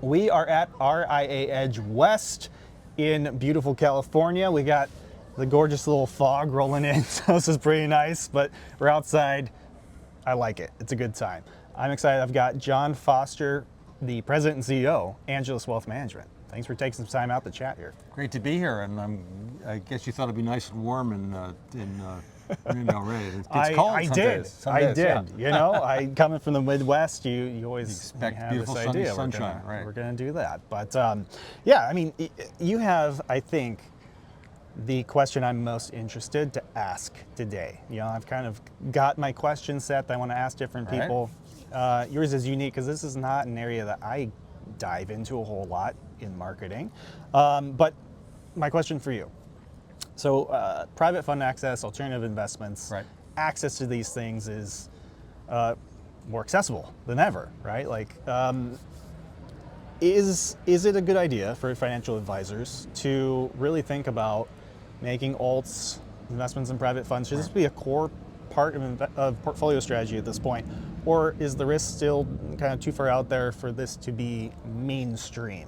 We are at RIA Edge West in beautiful California. We got the gorgeous little fog rolling in, so this is pretty nice, but we're outside. I like it. It's a good time. I'm excited. I've got Jon Foster, the president and CEO, Angelus Wealth Management. Thanks for taking some time out to chat here. Great to be here, and I guess you thought it'd be nice and warm in already. It's cold some days. I did. Yeah. You know, coming from the Midwest, you always expect have beautiful this idea. sunshine, right? We're going to do that. But yeah, I mean, you have, I think, the question I'm most interested to ask today. You know, I've kind of got my question set that I want to ask different people. Right. Yours is unique because this is not an area that I dive into a whole lot in marketing. But my question for you. So private fund access, alternative investments, right. Access to these things is more accessible than ever, right? Like, is it a good idea for financial advisors to really think about making alts, investments in private funds? Should this be a core part of portfolio strategy at this point? Or is the risk still kind of too far out there for this to be mainstream?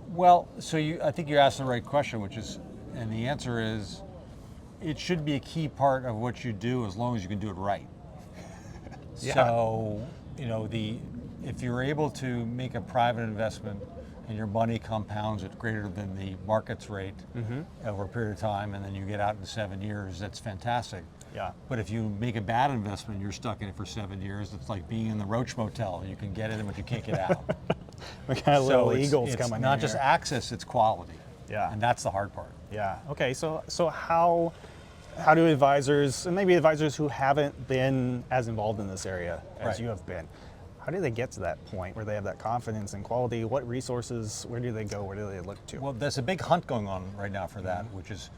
Well, so I think you asked the right question, which is, and the answer is, it should be a key part of what you do as long as you can do it right. Yeah. So, you know, if you're able to make a private investment and your money compounds at greater than the market's rate over a period of time, and then you get out in 7 years, that's fantastic. Yeah. But if you make a bad investment, you're stuck in it for 7 years. It's like being in the Roach Motel. You can get in, but you can't get out. We got little eagles it's coming in. It's not just access; it's quality. Yeah. And that's the hard part. Yeah. Okay. So how do advisors, and maybe advisors who haven't been as involved in this area as you have been, how do they get to that point where they have that confidence in quality? What resources? Where do they go? Where do they look to? Well, there's a big hunt going on right now for that, which is,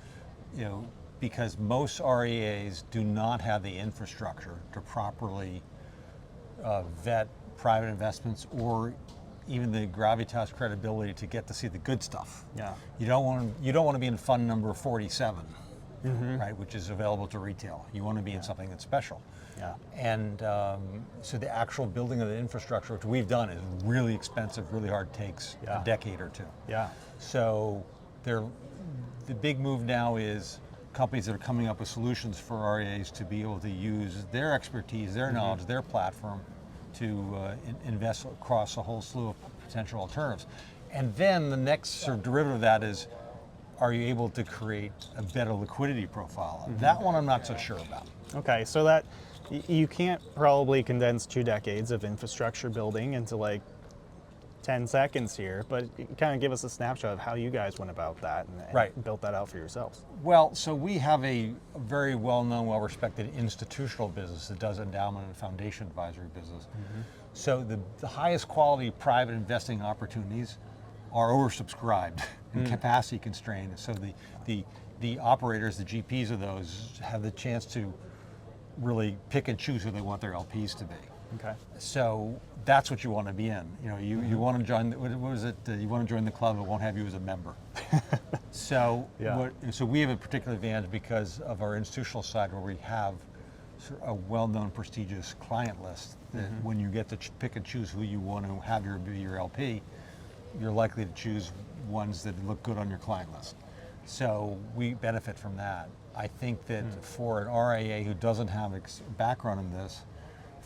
you know, because most RIAs do not have the infrastructure to properly vet private investments or even the gravitas credibility to get to see the good stuff. Yeah. You don't want to be in fund number 47, right, which is available to retail. You want to be in something that's special. Yeah. And so the actual building of the infrastructure, which we've done, is really expensive, really hard, takes a decade or two. Yeah. So the big move now is companies that are coming up with solutions for RIAs to be able to use their expertise, their knowledge, their platform to invest across a whole slew of potential alternatives. And then the next sort of derivative of that is, are you able to create a better liquidity profile? That one I'm not so sure about. Okay, so that you can't probably condense 2 decades of infrastructure building into like 10 seconds here, but kind of give us a snapshot of how you guys went about that and built that out for yourselves. Well, so we have a very well-known, well-respected institutional business that does endowment and foundation advisory business. So the highest quality private investing opportunities are oversubscribed and capacity constrained. So the operators, the GPs of those, have the chance to really pick and choose who they want their LPs to be. Okay. So that's what you want to be in. You know, you want to join. What is it? You want to join the club that won't have you as a member. So so we have a particular advantage because of our institutional side, where we have a well-known, prestigious client list. That when you get to pick and choose who you want to have be your LP, you're likely to choose ones that look good on your client list. So we benefit from that. I think that for an RIA who doesn't have background in this,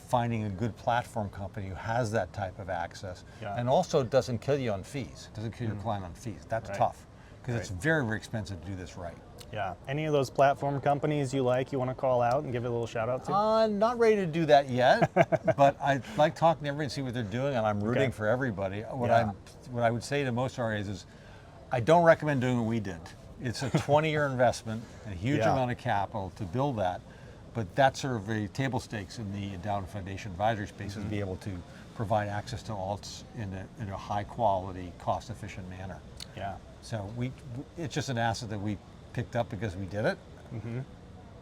finding a good platform company who has that type of access and also doesn't kill you on fees, doesn't kill your client on fees. That's tough because it's very, very expensive to do this right. Yeah. Any of those platform companies you want to call out and give it a little shout out to? Not ready to do that yet, but I like talking to everybody and see what they're doing, and I'm rooting for everybody. What I would say to most RIAs is, I don't recommend doing what we did. It's a 20-year investment, a huge amount of capital to build that. But that's sort of a table stakes in the endowment foundation advisory space, is to be able to provide access to alts in a high quality, cost efficient manner. Yeah. So it's just an asset that we picked up because we did it.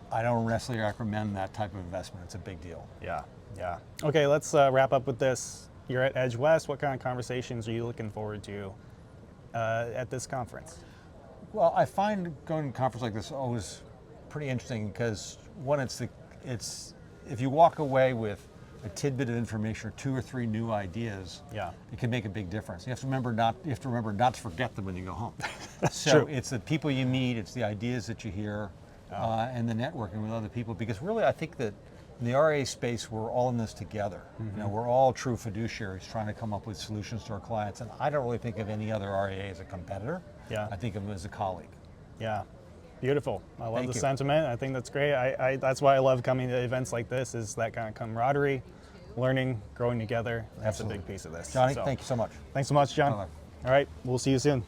I don't necessarily recommend that type of investment. It's a big deal. Yeah. Yeah. Okay, let's wrap up with this. You're at Edge West. What kind of conversations are you looking forward to at this conference? Well, I find going to a conference like this always pretty interesting because one, it's if you walk away with a tidbit of information or 2 or 3 new ideas, it can make a big difference. You have to remember not to forget them when you go home. So true. it's the people you meet, it's the ideas that you hear, and the networking with other people. Because really, I think that in the RIA space, we're all in this together. You know, we're all true fiduciaries trying to come up with solutions to our clients. And I don't really think of any other RIA as a competitor. I think of them as a colleague. Yeah. Beautiful. I love Thank the you. sentiment. I think that's great. That's why I love coming to events like this, is that kind of camaraderie, learning, growing together. That's a big piece of this. Johnny, thank you so much. Thanks so much, John. Bye-bye. All right, we'll see you soon.